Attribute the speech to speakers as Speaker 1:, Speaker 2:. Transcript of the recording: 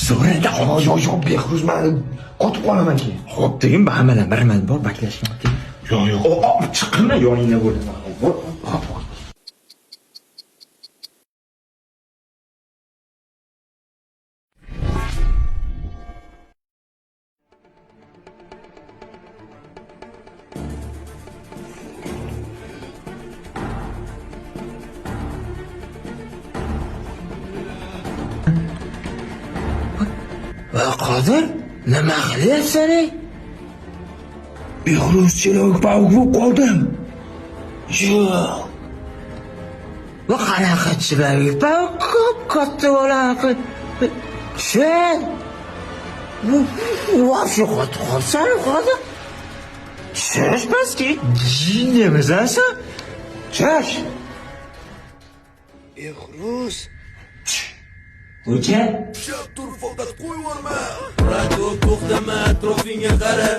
Speaker 1: Zo'rada
Speaker 2: Yo'q, Behruz, men qotib qolaman keyin.
Speaker 1: Xo'p, degin, bamalan birman bor, baklashgan aka.
Speaker 2: Yo'q.
Speaker 1: Chiqma yoningda bo'laman. Va Qodir, nima qilyapsan ey?
Speaker 2: Behruz, chelak pavuk bo'lib qoldim.
Speaker 1: Yo'q. Va qanaqa chilavik ko'p katta bo'ladi. Sen вообще qotib qolsan, Qodir. Sen paski jinimisan sen. Chash.
Speaker 2: Behruz.
Speaker 1: Uka,
Speaker 2: Tur faqat qo'yvorma.
Speaker 3: Rato to'xtama, atrofingga qara.